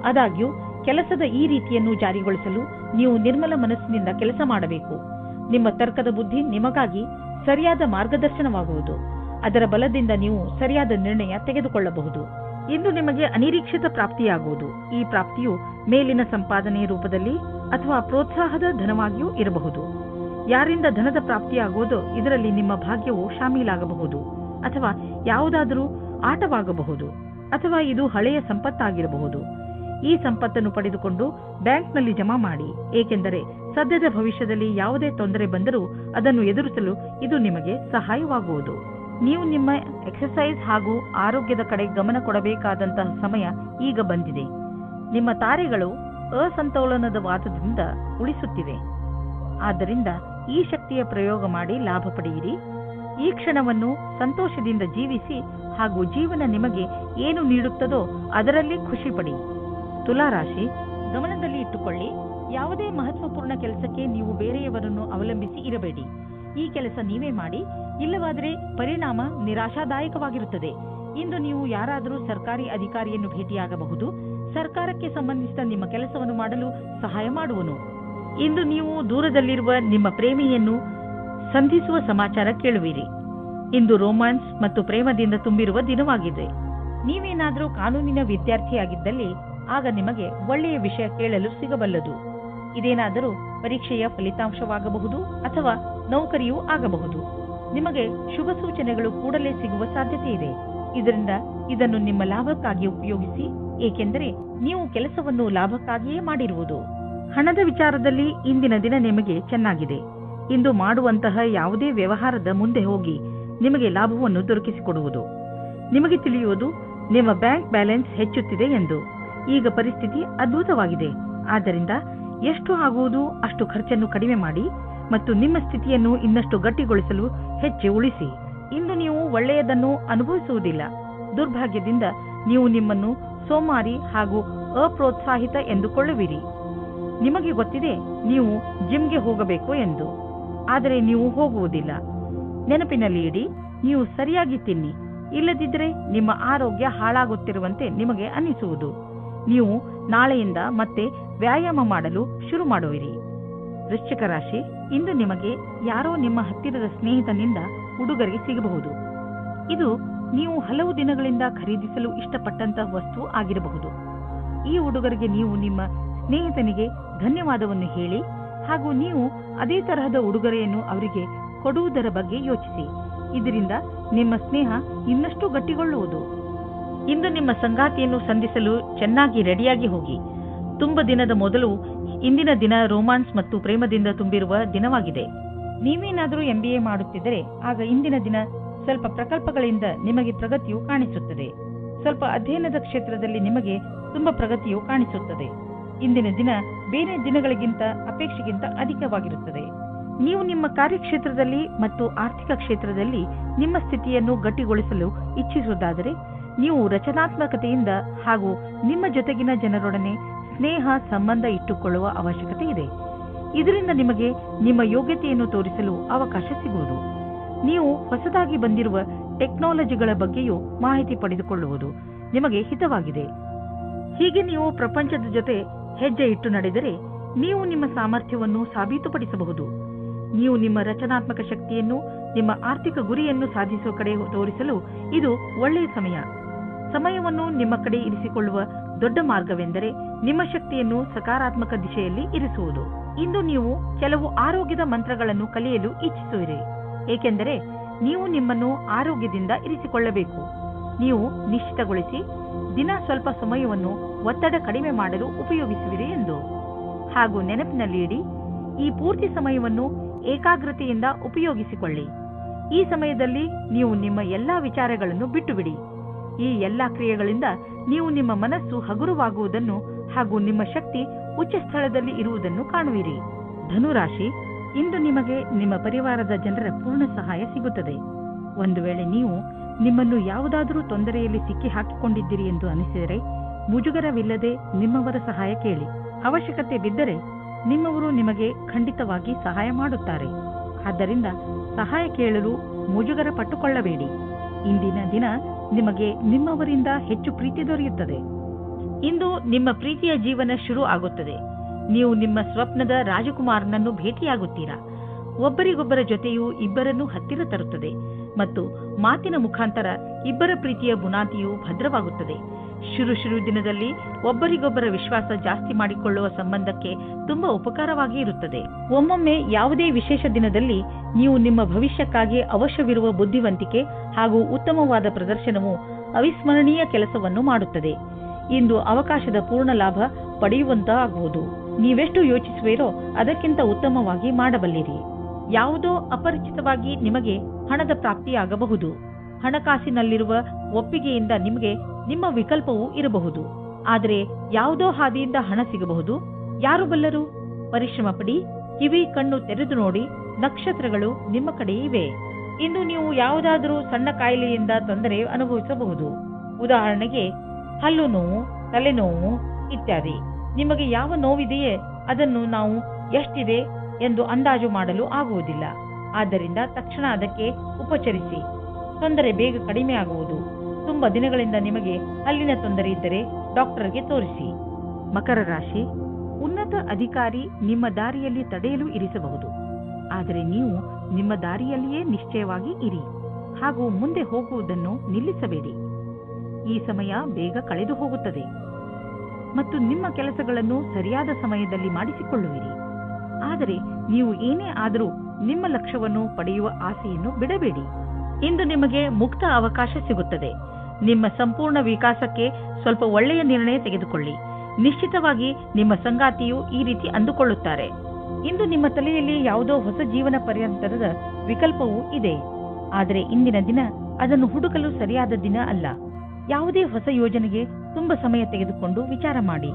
ಆದಾಗ್ಯೂ ಕೆಲಸದ ಈ ರೀತಿಯನ್ನು ಜಾರಿಗೊಳಿಸಲು ನೀವು ನಿರ್ಮಲ ಮನಸ್ಸಿನಿಂದ ಕೆಲಸ ಮಾಡಬೇಕು. ನಿಮ್ಮ ತರ್ಕದ ಬುದ್ಧಿ ನಿಮಗಾಗಿ ಸರಿಯಾದ ಮಾರ್ಗದರ್ಶನವಾಗುವುದು. ಅದರ ಬಲದಿಂದ ನೀವು ಸರಿಯಾದ ನಿರ್ಣಯ ತೆಗೆದುಕೊಳ್ಳಬಹುದು. ಇಂದು ನಿಮಗೆ ಅನಿರೀಕ್ಷಿತ ಪ್ರಾಪ್ತಿಯಾಗುವುದು. ಈ ಪ್ರಾಪ್ತಿಯು ಮೇಲಿನ ಸಂಪಾದನೆಯ ರೂಪದಲ್ಲಿ ಅಥವಾ ಪ್ರೋತ್ಸಾಹದ ಧನವಾಗಿಯೂ ಇರಬಹುದು. ಯಾರಿಂದ ಧನದ ಪ್ರಾಪ್ತಿಯಾಗುವುದೋ ಇದರಲ್ಲಿ ನಿಮ್ಮ ಭಾಗ್ಯವು ಶಾಮೀಲಾಗಬಹುದು, ಅಥವಾ ಯಾವುದಾದರೂ ಆಟವಾಗಬಹುದು, ಅಥವಾ ಇದು ಹಳೆಯ ಸಂಪತ್ತಾಗಿರಬಹುದು. ಈ ಸಂಪತ್ತನ್ನು ಪಡೆದುಕೊಂಡು ಬ್ಯಾಂಕ್ನಲ್ಲಿ ಜಮಾ ಮಾಡಿ, ಏಕೆಂದರೆ ಸದ್ಯದ ಭವಿಷ್ಯದಲ್ಲಿ ಯಾವುದೇ ತೊಂದರೆ ಬಂದರೂ ಅದನ್ನು ಎದುರಿಸಲು ಇದು ನಿಮಗೆ ಸಹಾಯವಾಗುವುದು. ನೀವು ನಿಮ್ಮ ಎಕ್ಸರ್ಸೈಸ್ ಹಾಗೂ ಆರೋಗ್ಯದ ಕಡೆ ಗಮನ ಕೊಡಬೇಕಾದಂತಹ ಸಮಯ ಈಗ ಬಂದಿದೆ. ನಿಮ್ಮ ತಾರೆಗಳು ಅಸಂತೋಲನದ ವಾದದಿಂದ ಉಳಿಸುತ್ತಿವೆ. ಆದ್ದರಿಂದ ಈ ಶಕ್ತಿಯ ಪ್ರಯೋಗ ಮಾಡಿ ಲಾಭ ಪಡೆಯಿರಿ. ಈ ಕ್ಷಣವನ್ನು ಸಂತೋಷದಿಂದ ಜೀವಿಸಿ ಹಾಗೂ ಜೀವನ ನಿಮಗೆ ಏನು ನೀಡುತ್ತದೋ ಅದರಲ್ಲಿ ಖುಷಿ ಪಡಿ. ತುಲಾರಾಶಿ, ಗಮನದಲ್ಲಿ ಇಟ್ಟುಕೊಳ್ಳಿ, ಯಾವುದೇ ಮಹತ್ವಪೂರ್ಣ ಕೆಲಸಕ್ಕೆ ನೀವು ಬೇರೆಯವರನ್ನು ಅವಲಂಬಿಸಿ ಇರಬೇಡಿ. ಈ ಕೆಲಸ ನೀವೇ ಮಾಡಿ, ಇಲ್ಲವಾದರೆ ಪರಿಣಾಮ ನಿರಾಶಾದಾಯಕವಾಗಿರುತ್ತದೆ. ಇಂದು ನೀವು ಯಾರಾದರೂ ಸರ್ಕಾರಿ ಅಧಿಕಾರಿಯನ್ನು ಭೇಟಿಯಾಗಬಹುದು. ಸರ್ಕಾರಕ್ಕೆ ಸಂಬಂಧಿಸಿದ ನಿಮ್ಮ ಕೆಲಸವನ್ನು ಮಾಡಲು ಸಹಾಯ ಮಾಡುವನು. ಇಂದು ನೀವು ದೂರದಲ್ಲಿರುವ ನಿಮ್ಮ ಪ್ರೇಮಿಯನ್ನು ಸಂಧಿಸುವ ಸಮಾಚಾರ ಕೇಳುವಿರಿ. ಇಂದು ರೋಮ್ಯಾನ್ಸ್ ಮತ್ತು ಪ್ರೇಮದಿಂದ ತುಂಬಿರುವ ದಿನವಾಗಿದೆ. ನೀವೇನಾದರೂ ಕಾನೂನಿನ ವಿದ್ಯಾರ್ಥಿಯಾಗಿದ್ದಲ್ಲಿ ಆಗ ನಿಮಗೆ ಒಳ್ಳೆಯ ವಿಷಯ ಕೇಳಲು ಸಿಗಬಲ್ಲದು. ಇದೇನಾದರೂ ಪರೀಕ್ಷೆಯ ಫಲಿತಾಂಶವಾಗಬಹುದು ಅಥವಾ ನೌಕರಿಯೂ ಆಗಬಹುದು. ನಿಮಗೆ ಶುಭ ಸೂಚನೆಗಳು ಕೂಡಲೇ ಸಿಗುವ ಸಾಧ್ಯತೆ ಇದೆ. ಇದರಿಂದ ಇದನ್ನು ನಿಮ್ಮ ಲಾಭಕ್ಕಾಗಿ ಉಪಯೋಗಿಸಿ, ಏಕೆಂದರೆ ನೀವು ಕೆಲಸವನ್ನು ಲಾಭಕ್ಕಾಗಿಯೇ ಮಾಡಿರುವುದು. ಹಣದ ವಿಚಾರದಲ್ಲಿ ಇಂದಿನ ದಿನ ನಿಮಗೆ ಚೆನ್ನಾಗಿದೆ. ಇಂದು ಮಾಡುವಂತಹ ಯಾವುದೇ ವ್ಯವಹಾರದ ಮುಂದೆ ಹೋಗಿ ನಿಮಗೆ ಲಾಭವನ್ನು ದೊರಕಿಸಿಕೊಡುವುದು. ನಿಮಗೆ ತಿಳಿಯುವುದು ನಿಮ್ಮ ಬ್ಯಾಂಕ್ ಬ್ಯಾಲೆನ್ಸ್ ಹೆಚ್ಚುತ್ತಿದೆ ಎಂದು. ಈಗ ಪರಿಸ್ಥಿತಿ ಅದ್ಭುತವಾಗಿದೆ. ಆದ್ದರಿಂದ ಎಷ್ಟು ಆಗುವುದು ಅಷ್ಟು ಖರ್ಚನ್ನು ಕಡಿಮೆ ಮಾಡಿ ಮತ್ತು ನಿಮ್ಮ ಸ್ಥಿತಿಯನ್ನು ಇನ್ನಷ್ಟು ಗಟ್ಟಿಗೊಳಿಸಲು ಹೆಚ್ಚು ಉಳಿಸಿ. ಇಂದು ನೀವು ಒಳ್ಳೆಯದನ್ನು ಅನುಭವಿಸುವುದಿಲ್ಲ. ದುರ್ಭಾಗ್ಯದಿಂದ ನೀವು ನಿಮ್ಮನ್ನು ಸೋಮಾರಿ ಹಾಗೂ ಅಪ್ರೋತ್ಸಾಹಿತ ಎಂದುಕೊಳ್ಳುವಿರಿ. ನಿಮಗೆ ಗೊತ್ತಿದೆ ನೀವು ಜಿಮ್ಗೆ ಹೋಗಬೇಕು ಎಂದು, ಆದರೆ ನೀವು ಹೋಗುವುದಿಲ್ಲ. ನೆನಪಿನಲ್ಲಿ ಇಡಿ, ನೀವು ಸರಿಯಾಗಿ ತಿನ್ನಿ, ಇಲ್ಲದಿದ್ದರೆ ನಿಮ್ಮ ಆರೋಗ್ಯ ಹಾಳಾಗುತ್ತಿರುವಂತೆ ನಿಮಗೆ ಅನಿಸುವುದು. ನೀವು ನಾಳೆಯಿಂದ ಮತ್ತೆ ವ್ಯಾಯಾಮ ಮಾಡಲು ಶುರು ಮಾಡುವಿರಿ. ವೃಶ್ಚಿಕ ರಾಶಿ, ಇಂದು ನಿಮಗೆ ಯಾರೋ ನಿಮ್ಮ ಹತ್ತಿರದ ಸ್ನೇಹಿತನಿಂದ ಉಡುಗೊರೆ ಸಿಗಬಹುದು. ಇದು ನೀವು ಹಲವು ದಿನಗಳಿಂದ ಖರೀದಿಸಲು ಇಷ್ಟಪಟ್ಟಂತಹ ವಸ್ತು ಆಗಿರಬಹುದು. ಈ ಉಡುಗೊರೆಗೆ ನೀವು ನಿಮ್ಮ ಸ್ನೇಹಿತನಿಗೆ ಧನ್ಯವಾದವನ್ನು ಹೇಳಿ ಹಾಗೂ ನೀವು ಅದೇ ತರಹದ ಉಡುಗೊರೆಯನ್ನು ಅವರಿಗೆ ಕೊಡುವುದರ ಬಗ್ಗೆ ಯೋಚಿಸಿ. ಇದರಿಂದ ನಿಮ್ಮ ಸ್ನೇಹ ಇನ್ನಷ್ಟು ಗಟ್ಟಿಗೊಳ್ಳುವುದು. ಇಂದು ನಿಮ್ಮ ಸಂಗಾತಿಯನ್ನು ಸಂಧಿಸಲು ಚೆನ್ನಾಗಿ ರೆಡಿಯಾಗಿ ಹೋಗಿ. ತುಂಬ ದಿನದ ಮೊದಲು ಇಂದಿನ ದಿನ ರೋಮಾನ್ಸ್ ಮತ್ತು ಪ್ರೇಮದಿಂದ ತುಂಬಿರುವ ದಿನವಾಗಿದೆ. ನೀವೇನಾದರೂ MBA ಮಾಡುತ್ತಿದ್ದರೆ ಆಗ ಇಂದಿನ ದಿನ ಸ್ವಲ್ಪ ಪ್ರಕಲ್ಪಗಳಿಂದ ನಿಮಗೆ ಪ್ರಗತಿಯು ಕಾಣಿಸುತ್ತದೆ. ಸ್ವಲ್ಪ ಅಧ್ಯಯನದ ಕ್ಷೇತ್ರದಲ್ಲಿ ನಿಮಗೆ ತುಂಬ ಪ್ರಗತಿಯು ಕಾಣಿಸುತ್ತದೆ. ಇಂದಿನ ದಿನ ಬೇರೆ ದಿನಗಳಿಗಿಂತ ಅಪೇಕ್ಷೆಗಿಂತ ಅಧಿಕವಾಗಿರುತ್ತದೆ. ನೀವು ನಿಮ್ಮ ಕಾರ್ಯಕ್ಷೇತ್ರದಲ್ಲಿ ಮತ್ತು ಆರ್ಥಿಕ ಕ್ಷೇತ್ರದಲ್ಲಿ ನಿಮ್ಮ ಸ್ಥಿತಿಯನ್ನು ಗಟ್ಟಿಗೊಳಿಸಲು ಇಚ್ಛಿಸುವುದಾದರೆ ನೀವು ರಚನಾತ್ಮಕತೆಯಿಂದ ಹಾಗೂ ನಿಮ್ಮ ಜೊತೆಗಿನ ಜನರೊಡನೆ ಸ್ನೇಹ ಸಂಬಂಧ ಇಟ್ಟುಕೊಳ್ಳುವ ಅವಶ್ಯಕತೆ ಇದೆ. ಇದರಿಂದ ನಿಮಗೆ ನಿಮ್ಮ ಯೋಗ್ಯತೆಯನ್ನು ತೋರಿಸಲು ಅವಕಾಶ ಸಿಗುವುದು. ನೀವು ಹೊಸದಾಗಿ ಬಂದಿರುವ ಟೆಕ್ನಾಲಜಿಗಳ ಬಗ್ಗೆಯೂ ಮಾಹಿತಿ ಪಡೆದುಕೊಳ್ಳುವುದು ನಿಮಗೆ ಹಿತವಾಗಿದೆ. ಹೀಗೆ ನೀವು ಪ್ರಪಂಚದ ಜೊತೆ ಹೆಜ್ಜೆ ಇಟ್ಟು ನಡೆದರೆ ನೀವು ನಿಮ್ಮ ಸಾಮರ್ಥ್ಯವನ್ನು ಸಾಬೀತುಪಡಿಸಬಹುದು. ನೀವು ನಿಮ್ಮ ರಚನಾತ್ಮಕ ಶಕ್ತಿಯನ್ನು ನಿಮ್ಮ ಆರ್ಥಿಕ ಗುರಿಯನ್ನು ಸಾಧಿಸುವ ಕಡೆ ತೋರಿಸಲು ಇದು ಒಳ್ಳೆಯ ಸಮಯ. ಸಮಯವನ್ನು ನಿಮ್ಮ ಕಡೆ ಇರಿಸಿಕೊಳ್ಳುವ ದೊಡ್ಡ ಮಾರ್ಗವೆಂದರೆ ನಿಮ್ಮ ಶಕ್ತಿಯನ್ನು ಸಕಾರಾತ್ಮಕ ದಿಶೆಯಲ್ಲಿ ಇರಿಸುವುದು. ಇಂದು ನೀವು ಕೆಲವು ಆರೋಗ್ಯದ ಮಂತ್ರಗಳನ್ನು ಕಲಿಯಲು ಇಚ್ಛಿಸುವಿರಿ, ಏಕೆಂದರೆ ನೀವು ನಿಮ್ಮನ್ನು ಆರೋಗ್ಯದಿಂದ ಇರಿಸಿಕೊಳ್ಳಬೇಕು. ನೀವು ನಿಶ್ಚಿತಗೊಳಿಸಿ ದಿನ ಸ್ವಲ್ಪ ಸಮಯವನ್ನು ಒತ್ತಡ ಕಡಿಮೆ ಮಾಡಲು ಉಪಯೋಗಿಸುವಿರಿ ಎಂದು. ಹಾಗೂ ನೆನಪಿನಲ್ಲಿ ಇಡಿ, ಈ ಪೂರ್ತಿ ಸಮಯವನ್ನು ಏಕಾಗ್ರತೆಯಿಂದ ಉಪಯೋಗಿಸಿಕೊಳ್ಳಿ. ಈ ಸಮಯದಲ್ಲಿ ನೀವು ನಿಮ್ಮ ಎಲ್ಲಾ ವಿಚಾರಗಳನ್ನು ಬಿಟ್ಟುಬಿಡಿ. ಈ ಎಲ್ಲಾ ಕ್ರಿಯೆಗಳಿಂದ ನೀವು ನಿಮ್ಮ ಮನಸ್ಸು ಹಗುರವಾಗುವುದನ್ನು ಹಾಗೂ ನಿಮ್ಮ ಶಕ್ತಿ ಉಚ್ಚ ಸ್ಥಳದಲ್ಲಿ ಇರುವುದನ್ನು ಕಾಣುವಿರಿ. ಧನುರಾಶಿ, ಇಂದು ನಿಮಗೆ ನಿಮ್ಮ ಪರಿವಾರದ ಜನರ ಪೂರ್ಣ ಸಹಾಯ ಸಿಗುತ್ತದೆ. ಒಂದು ವೇಳೆ ನೀವು ನಿಮ್ಮನ್ನು ಯಾವುದಾದರೂ ತೊಂದರೆಯಲ್ಲಿ ಸಿಕ್ಕಿ ಹಾಕಿಕೊಂಡಿದ್ದೀರಿ ಎಂದು ಅನಿಸಿದರೆ ಮುಜುಗರವಿಲ್ಲದೆ ನಿಮ್ಮವರ ಸಹಾಯ ಕೇಳಿ. ಅವಶ್ಯಕತೆ ಬಿದ್ದರೆ ನಿಮ್ಮವರು ನಿಮಗೆ ಖಂಡಿತವಾಗಿ ಸಹಾಯ ಮಾಡುತ್ತಾರೆ. ಆದ್ದರಿಂದ ಸಹಾಯ ಕೇಳಲು ಮುಜುಗರ ಪಟ್ಟುಕೊಳ್ಳಬೇಡಿ. ಇಂದಿನ ದಿನ ನಿಮಗೆ ನಿಮ್ಮವರಿಂದ ಹೆಚ್ಚು ಪ್ರೀತಿ ದೊರೆಯುತ್ತದೆ. ಇಂದು ನಿಮ್ಮ ಪ್ರೀತಿಯ ಜೀವನ ಶುರು ಆಗುತ್ತದೆ. ನೀವು ನಿಮ್ಮ ಸ್ವಪ್ನದ ರಾಜಕುಮಾರನನ್ನು ಭೇಟಿಯಾಗುತ್ತೀರಾ. ಒಬ್ಬರಿಗೊಬ್ಬರ ಜೊತೆಯು ಇಬ್ಬರನ್ನು ಹತ್ತಿರ ತರುತ್ತದೆ ಮತ್ತು ಮಾತಿನ ಮುಖಾಂತರ ಇಬ್ಬರ ಪ್ರೀತಿಯ ಬುನಾದಿಯು ಭದ್ರವಾಗುತ್ತದೆ. ಶುರು ದಿನದಲ್ಲಿ ಒಬ್ಬರಿಗೊಬ್ಬರ ವಿಶ್ವಾಸ ಜಾಸ್ತಿ ಮಾಡಿಕೊಳ್ಳುವ ಸಂಬಂಧಕ್ಕೆ ತುಂಬಾ ಉಪಕಾರವಾಗಿ ಇರುತ್ತದೆ. ಒಮ್ಮೊಮ್ಮೆ ಯಾವುದೇ ವಿಶೇಷ ದಿನದಲ್ಲಿ ನೀವು ನಿಮ್ಮ ಭವಿಷ್ಯಕ್ಕಾಗಿ ಅವಶ್ಯವಿರುವ ಬುದ್ಧಿವಂತಿಕೆ ಹಾಗೂ ಉತ್ತಮವಾದ ಪ್ರದರ್ಶನವು ಅವಿಸ್ಮರಣೀಯ ಕೆಲಸವನ್ನು ಮಾಡುತ್ತದೆ. ಇಂದು ಅವಕಾಶದ ಪೂರ್ಣ ಲಾಭ ಪಡೆಯುವಂತಾಗುವುದು. ನೀವೆಷ್ಟು ಯೋಚಿಸುವಿರೋ ಅದಕ್ಕಿಂತ ಉತ್ತಮವಾಗಿ ಮಾಡಬಲ್ಲಿರಿ. ಯಾವುದೋ ಅಪರಿಚಿತವಾಗಿ ನಿಮಗೆ ಹಣದ ಪ್ರಾಪ್ತಿಯಾಗಬಹುದು. ಹಣಕಾಸಿನಲ್ಲಿರುವ ಒಪ್ಪಿಗೆಯಿಂದ ನಿಮಗೆ ನಿಮ್ಮ ವಿಕಲ್ಪವೂ ಇರಬಹುದು. ಆದರೆ ಯಾವುದೋ ಹಾದಿಯಿಂದ ಹಣ ಸಿಗಬಹುದು. ಯಾರು ಬಲ್ಲರು? ಪರಿಶ್ರಮ ಪಡಿ, ಕಿವಿ ಕಣ್ಣು ತೆರೆದು ನೋಡಿ, ನಕ್ಷತ್ರಗಳು ನಿಮ್ಮ ಕಡೆ ಇವೆ. ಇಂದು ನೀವು ಯಾವುದಾದರೂ ಸಣ್ಣ ಕಾಯಿಲೆಯಿಂದ ತೊಂದರೆ ಅನುಭವಿಸಬಹುದು. ಉದಾಹರಣೆಗೆ ಹಲ್ಲು ನೋವು, ತಲೆನೋವು ಇತ್ಯಾದಿ. ನಿಮಗೆ ಯಾವ ನೋವಿದೆಯೇ ಅದನ್ನು ನಾವು ಎಷ್ಟಿದೆ ಎಂದು ಅಂದಾಜು ಮಾಡಲು ಆಗುವುದಿಲ್ಲ. ಆದ್ದರಿಂದ ತಕ್ಷಣ ಅದಕ್ಕೆ ಉಪಚರಿಸಿ. ತೊಂದರೆ ಬೇಗ ಕಡಿಮೆ ಆಗುವುದು. ತುಂಬಾ ದಿನಗಳಿಂದ ನಿಮಗೆ ಹಲ್ಲಿನ ತೊಂದರೆ ಇದ್ದರೆ ಡಾಕ್ಟರ್ಗೆ ತೋರಿಸಿ. ಮಕರ ರಾಶಿ, ಉನ್ನತ ಅಧಿಕಾರಿ ನಿಮ್ಮ ದಾರಿಯಲ್ಲಿ ತಡೆಯಲು ಇರಿಸಬಹುದು. ಆದರೆ ನೀವು ನಿಮ್ಮ ದಾರಿಯಲ್ಲಿಯೇ ನಿಶ್ಚಯವಾಗಿ ಇರಿ ಹಾಗೂ ಮುಂದೆ ಹೋಗುವುದನ್ನು ನಿಲ್ಲಿಸಬೇಡಿ. ಈ ಸಮಯ ಬೇಗ ಕಳೆದು ಹೋಗುತ್ತದೆ ಮತ್ತು ನಿಮ್ಮ ಕೆಲಸಗಳನ್ನು ಸರಿಯಾದ ಸಮಯದಲ್ಲಿ ಮಾಡಿಸಿಕೊಳ್ಳುವಿರಿ. ಆದರೆ ನೀವು ಏನೇ ಆದರೂ ನಿಮ್ಮ ಲಕ್ಷ್ಯವನ್ನು ಪಡೆಯುವ ಆಸೆಯನ್ನು ಬಿಡಬೇಡಿ. ಇಂದು ನಿಮಗೆ ಮುಕ್ತ ಅವಕಾಶ ಸಿಗುತ್ತದೆ. ನಿಮ್ಮ ಸಂಪೂರ್ಣ ವಿಕಾಸಕ್ಕೆ ಸ್ವಲ್ಪ ಒಳ್ಳೆಯ ನಿರ್ಣಯ ತೆಗೆದುಕೊಳ್ಳಿ. ನಿಶ್ಚಿತವಾಗಿ ನಿಮ್ಮ ಸಂಗಾತಿಯು ಈ ರೀತಿ ಅಂದುಕೊಳ್ಳುತ್ತಾರೆ. ಇಂದು ನಿಮ್ಮ ತಲೆಯಲ್ಲಿ ಯಾವುದೋ ಹೊಸ ಜೀವನ ಪರ್ಯಂತರದ ವಿಕಲ್ಪವೂ ಇದೆ. ಆದರೆ ಇಂದಿನ ದಿನ ಅದನ್ನು ಹುಡುಕಲು ಸರಿಯಾದ ದಿನ ಅಲ್ಲ. ಯಾವುದೇ ಹೊಸ ಯೋಜನೆಗೆ ತುಂಬಾ ಸಮಯ ತೆಗೆದುಕೊಂಡು ವಿಚಾರ ಮಾಡಿ.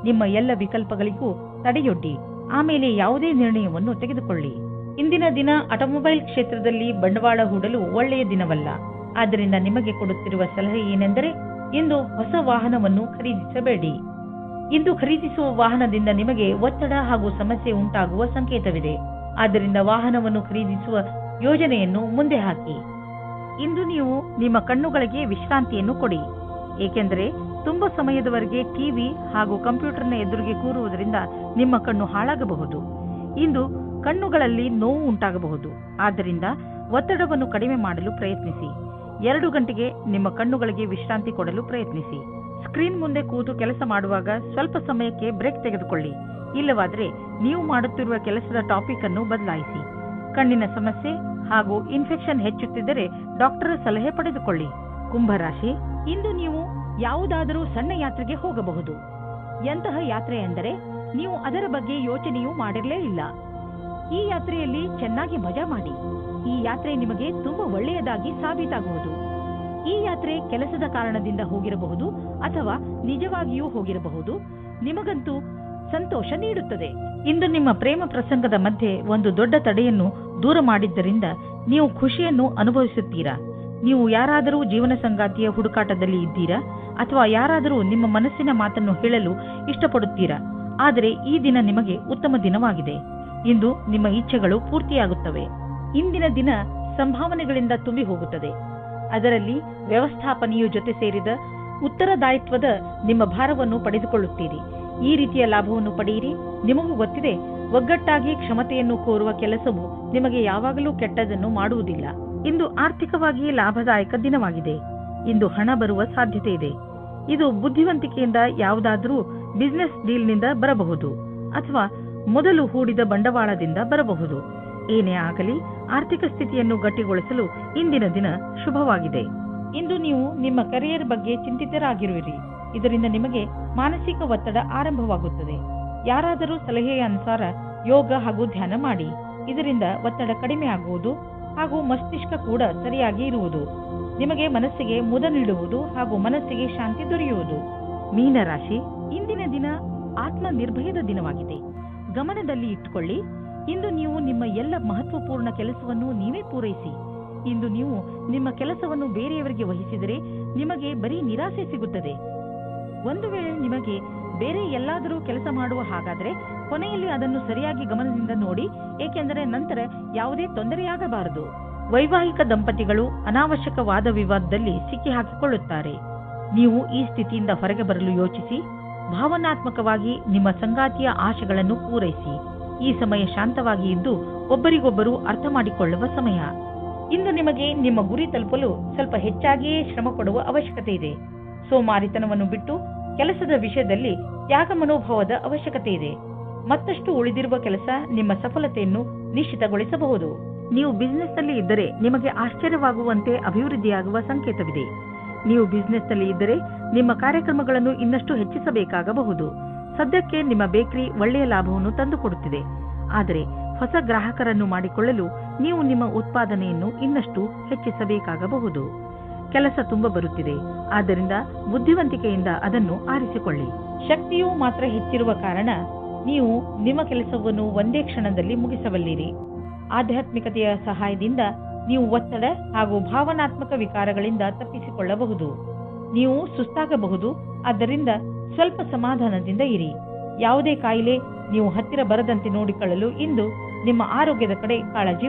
ನಿಮ್ಮ ಎಲ್ಲ ವಿಕಲ್ಪಗಳಿಗೂ ತಡೆಯೊಡ್ಡಿ ಆಮೇಲೆ ಯಾವುದೇ ನಿರ್ಣಯವನ್ನು ತೆಗೆದುಕೊಳ್ಳಿ. ಇಂದಿನ ದಿನ ಆಟೋಮೊಬೈಲ್ ಕ್ಷೇತ್ರದಲ್ಲಿ ಬಂಡವಾಳ ಹೂಡಲು ಒಳ್ಳೆಯ ದಿನವಲ್ಲ. ಆದ್ದರಿಂದ ನಿಮಗೆ ಕೊಡುತ್ತಿರುವ ಸಲಹೆ ಏನೆಂದರೆ, ಇಂದು ಹೊಸ ವಾಹನವನ್ನು ಖರೀದಿಸಬೇಡಿ. ಇಂದು ಖರೀದಿಸುವ ವಾಹನದಿಂದ ನಿಮಗೆ ಒತ್ತಡ ಹಾಗೂ ಸಮಸ್ಯೆ ಉಂಟಾಗುವ ಸಂಕೇತವಿದೆ. ಆದ್ದರಿಂದ ವಾಹನವನ್ನು ಖರೀದಿಸುವ ಯೋಜನೆಯನ್ನು ಮುಂದೆ ಹಾಕಿ. ಇಂದು ನೀವು ನಿಮ್ಮ ಕಣ್ಣುಗಳಿಗೆ ವಿಶ್ರಾಂತಿಯನ್ನು ಕೊಡಿ, ಏಕೆಂದರೆ ತುಂಬಾ ಸಮಯದವರೆಗೆ ಟಿವಿ ಹಾಗೂ ಕಂಪ್ಯೂಟರ್ನ ಎದುರಿಗೆ ಕೂರುವುದರಿಂದ ನಿಮ್ಮ ಕಣ್ಣು ಹಾಳಾಗಬಹುದು. ಇಂದು ಕಣ್ಣುಗಳಲ್ಲಿ ನೋವು ಉಂಟಾಗಬಹುದು. ಆದ್ದರಿಂದ ಒತ್ತಡವನ್ನು ಕಡಿಮೆ ಮಾಡಲು ಪ್ರಯತ್ನಿಸಿ. 2 ಗಂಟೆಗೆ ನಿಮ್ಮ ಕಣ್ಣುಗಳಿಗೆ ವಿಶ್ರಾಂತಿ ಕೊಡಲು ಪ್ರಯತ್ನಿಸಿ. ಸ್ಕ್ರೀನ್ ಮುಂದೆ ಕೂತು ಕೆಲಸ ಮಾಡುವಾಗ ಸ್ವಲ್ಪ ಸಮಯಕ್ಕೆ ಬ್ರೇಕ್ ತೆಗೆದುಕೊಳ್ಳಿ. ಇಲ್ಲವಾದರೆ ನೀವು ಮಾಡುತ್ತಿರುವ ಕೆಲಸದ ಟಾಪಿಕ್ ಅನ್ನು ಬದಲಾಯಿಸಿ. ಕಣ್ಣಿನ ಸಮಸ್ಯೆ ಹಾಗೂ ಇನ್ಫೆಕ್ಷನ್ ಹೆಚ್ಚುತ್ತಿದ್ದರೆ ಡಾಕ್ಟರ್ ಸಲಹೆ ಪಡೆದುಕೊಳ್ಳಿ. ಕುಂಭರಾಶಿ, ಇಂದು ನೀವು ಯಾವುದಾದರೂ ಸಣ್ಣ ಯಾತ್ರೆಗೆ ಹೋಗಬಹುದು. ಎಂತಹ ಯಾತ್ರೆ ಎಂದರೆ ನೀವು ಅದರ ಬಗ್ಗೆ ಯೋಚನೆಯೂ ಮಾಡಿರಲೇ ಇಲ್ಲ. ಈ ಯಾತ್ರೆಯಲ್ಲಿ ಚೆನ್ನಾಗಿ ಮಜಾ ಮಾಡಿ. ಈ ಯಾತ್ರೆ ನಿಮಗೆ ತುಂಬಾ ಒಳ್ಳೆಯದಾಗಿ ಸಾಬೀತಾಗುವುದು. ಈ ಯಾತ್ರೆ ಕೆಲಸದ ಕಾರಣದಿಂದ ಹೋಗಿರಬಹುದು ಅಥವಾ ನಿಜವಾಗಿಯೂ ಹೋಗಿರಬಹುದು. ನಿಮಗಂತೂ ಸಂತೋಷ ನೀಡುತ್ತದೆ. ಇಂದು ನಿಮ್ಮ ಪ್ರೇಮ ಪ್ರಸಂಗದ ಮಧ್ಯೆ ಒಂದು ದೊಡ್ಡ ತಡೆಯನ್ನು ದೂರ ಮಾಡಿದ್ದರಿಂದ ನೀವು ಖುಷಿಯನ್ನು ಅನುಭವಿಸುತ್ತೀರಾ. ನೀವು ಯಾರಾದರೂ ಜೀವನ ಸಂಗಾತಿಯ ಹುಡುಕಾಟದಲ್ಲಿ ಇದ್ದೀರಾ ಅಥವಾ ಯಾರಾದರೂ ನಿಮ್ಮ ಮನಸ್ಸಿನ ಮಾತನ್ನು ಹೇಳಲು ಇಷ್ಟಪಡುತ್ತೀರಾ. ಆದರೆ ಈ ದಿನ ನಿಮಗೆ ಉತ್ತಮ ದಿನವಾಗಿದೆ. ಇಂದು ನಿಮ್ಮ ಇಚ್ಛೆಗಳು ಪೂರ್ತಿಯಾಗುತ್ತವೆ. ಇಂದಿನ ದಿನ ಸಂಭಾವನೆಗಳಿಂದ ತುಂಬಿ ಹೋಗುತ್ತದೆ. ಅದರಲ್ಲಿ ವ್ಯವಸ್ಥಾಪನೆಯು ಜೊತೆ ಸೇರಿದ ಉತ್ತರದಾಯಿತ್ವದ ನಿಮ್ಮ ಭಾರವನ್ನು ಪಡೆದುಕೊಳ್ಳುತ್ತೀರಿ. ಈ ರೀತಿಯ ಲಾಭವನ್ನು ಪಡೆಯಿರಿ. ನಿಮಗೂ ಗೊತ್ತಿದೆ, ಒಗ್ಗಟ್ಟಾಗಿ ಕ್ಷಮತೆಯನ್ನು ಕೋರುವ ಕೆಲಸವು ನಿಮಗೆ ಯಾವಾಗಲೂ ಕೆಟ್ಟದನ್ನು ಮಾಡುವುದಿಲ್ಲ. ಇಂದು ಆರ್ಥಿಕವಾಗಿ ಲಾಭದಾಯಕ ದಿನವಾಗಿದೆ. ಇಂದು ಹಣ ಬರುವ ಸಾಧ್ಯತೆ ಇದೆ. ಇದು ಬುದ್ಧಿವಂತಿಕೆಯಿಂದ ಯಾವುದಾದರೂ ಬಿಸಿನೆಸ್ ಡೀಲ್ನಿಂದ ಬರಬಹುದು ಅಥವಾ ಮೊದಲು ಹೂಡಿದ ಬಂಡವಾಳದಿಂದ ಬರಬಹುದು. ಏನೇ ಆಗಲಿ, ಆರ್ಥಿಕ ಸ್ಥಿತಿಯನ್ನು ಗಟ್ಟಿಗೊಳಿಸಲು ಇಂದಿನ ದಿನ ಶುಭವಾಗಿದೆ. ಇಂದು ನೀವು ನಿಮ್ಮ ಕರಿಯರ್ ಬಗ್ಗೆ ಚಿಂತಿತರಾಗಿರುವಿರಿ. ಇದರಿಂದ ನಿಮಗೆ ಮಾನಸಿಕ ಒತ್ತಡ ಆರಂಭವಾಗುತ್ತದೆ. ಯಾರಾದರೂ ಸಲಹೆಯ ಅನುಸಾರ ಯೋಗ ಹಾಗೂ ಧ್ಯಾನ ಮಾಡಿ. ಇದರಿಂದ ಒತ್ತಡ ಕಡಿಮೆ ಆಗುವುದು ಹಾಗೂ ಮಸ್ತಿಷ್ಕ ಕೂಡ ಸರಿಯಾಗಿ ಇರುವುದು. ನಿಮಗೆ ಮನಸ್ಸಿಗೆ ಮುದ ನೀಡುವುದು ಹಾಗೂ ಮನಸ್ಸಿಗೆ ಶಾಂತಿ ದೊರೆಯುವುದು. ಮೀನರಾಶಿ, ಇಂದಿನ ದಿನ ಆತ್ಮ ನಿರ್ಭಯದ ದಿನವಾಗಿದೆ. ಗಮನದಲ್ಲಿ ಇಟ್ಟುಕೊಳ್ಳಿ, ಇಂದು ನೀವು ನಿಮ್ಮ ಎಲ್ಲ ಮಹತ್ವಪೂರ್ಣ ಕೆಲಸವನ್ನು ನೀವೇ ಪೂರೈಸಿ. ಇಂದು ನೀವು ನಿಮ್ಮ ಕೆಲಸವನ್ನು ಬೇರೆಯವರಿಗೆ ವಹಿಸಿದರೆ ನಿಮಗೆ ಬರೀ ನಿರಾಸೆ ಸಿಗುತ್ತದೆ. ಒಂದು ವೇಳೆ ನಿಮಗೆ ಬೇರೆ ಎಲ್ಲಾದರೂ ಕೆಲಸ ಮಾಡುವ ಹಾಗಾದರೆ ಕೊನೆಯಲ್ಲಿ ಅದನ್ನು ಸರಿಯಾಗಿ ಗಮನದಿಂದ ನೋಡಿ, ಏಕೆಂದರೆ ನಂತರ ಯಾವುದೇ ತೊಂದರೆಯಾಗಬಾರದು. ವೈವಾಹಿಕ ದಂಪತಿಗಳು ಅನಾವಶ್ಯಕ ವಾದ ವಿವಾದದಲ್ಲಿ ಸಿಕ್ಕಿ ಹಾಕಿಕೊಳ್ಳುತ್ತಾರೆ. ನೀವು ಈ ಸ್ಥಿತಿಯಿಂದ ಹೊರಗೆ ಬರಲು ಯೋಚಿಸಿ. ಭಾವನಾತ್ಮಕವಾಗಿ ನಿಮ್ಮ ಸಂಗಾತಿಯ ಆಶೆಗಳನ್ನು ಪೂರೈಸಿ. ಈ ಸಮಯ ಶಾಂತವಾಗಿ ಇದ್ದು ಒಬ್ಬರಿಗೊಬ್ಬರು ಅರ್ಥ ಮಾಡಿಕೊಳ್ಳುವ ಸಮಯ. ಇಂದು ನಿಮಗೆ ನಿಮ್ಮ ಗುರಿ ತಲುಪಲು ಸ್ವಲ್ಪ ಹೆಚ್ಚಾಗಿಯೇ ಶ್ರಮ ಪಡುವ ಅವಶ್ಯಕತೆ ಇದೆ. ಸೋಮಾರಿತನವನ್ನು ಬಿಟ್ಟು ಕೆಲಸದ ವಿಷಯದಲ್ಲಿ ತ್ಯಾಗ ಮನೋಭಾವದ ಅವಶ್ಯಕತೆ ಇದೆ. ಮತ್ತಷ್ಟು ಉಳಿದಿರುವ ಕೆಲಸ ನಿಮ್ಮ ಸಫಲತೆಯನ್ನು ನಿಶ್ಚಿತಗೊಳಿಸಬಹುದು. ನೀವು ಬಿಸಿನೆಸ್ನಲ್ಲಿ ಇದ್ದರೆ ನಿಮಗೆ ಆಶ್ಚರ್ಯವಾಗುವಂತೆ ಅಭಿವೃದ್ಧಿಯಾಗುವ ಸಂಕೇತವಿದೆ. ನೀವು ಬಿಸಿನೆಸ್ನಲ್ಲಿ ಇದ್ದರೆ ನಿಮ್ಮ ಕಾರ್ಯಕ್ರಮಗಳನ್ನು ಇನ್ನಷ್ಟು ಹೆಚ್ಚಿಸಬೇಕಾಗಬಹುದು. ಸದ್ಯಕ್ಕೆ ನಿಮ್ಮ ಬೇಕರಿ ಒಳ್ಳೆಯ ಲಾಭವನ್ನು ತಂದುಕೊಡುತ್ತಿದೆ. ಆದರೆ ಹೊಸ ಗ್ರಾಹಕರನ್ನು ಮಾಡಿಕೊಳ್ಳಲು ನೀವು ನಿಮ್ಮ ಉತ್ಪಾದನೆಯನ್ನು ಇನ್ನಷ್ಟು ಹೆಚ್ಚಿಸಬೇಕಾಗಬಹುದು. ಕೆಲಸ ತುಂಬಾ ಬರುತ್ತಿದೆ. ಆದ್ದರಿಂದ ಬುದ್ಧಿವಂತಿಕೆಯಿಂದ ಅದನ್ನು ಆರಿಸಿಕೊಳ್ಳಿ. ಶಕ್ತಿಯು ಮಾತ್ರ ಹೆಚ್ಚಿರುವ ಕಾರಣ ನೀವು ನಿಮ್ಮ ಕೆಲಸವನ್ನು ಒಂದೇ ಕ್ಷಣದಲ್ಲಿ ಮುಗಿಸಬಲ್ಲಿರಿ. ಆಧ್ಯಾತ್ಮಿಕತೆಯ ಸಹಾಯದಿಂದ ನೀವು ಒತ್ತಡ ಹಾಗೂ ಭಾವನಾತ್ಮಕ ವಿಕಾರಗಳಿಂದ ತಪ್ಪಿಸಿಕೊಳ್ಳಬಹುದು. ನೀವು ಸುಸ್ತಾಗಬಹುದು. ಆದ್ದರಿಂದ ಸ್ವಲ್ಪ ಸಮಾಧಾನದಿಂದ ಇರಿ. ಯಾವುದೇ ಕಾಯಿಲೆ ನೀವು ಹತ್ತಿರ ಬರದಂತೆ ನೋಡಿಕೊಳ್ಳಲು ಇಂದು ನಿಮ್ಮ ಆರೋಗ್ಯದ ಕಡೆ ಕಾಳಜಿ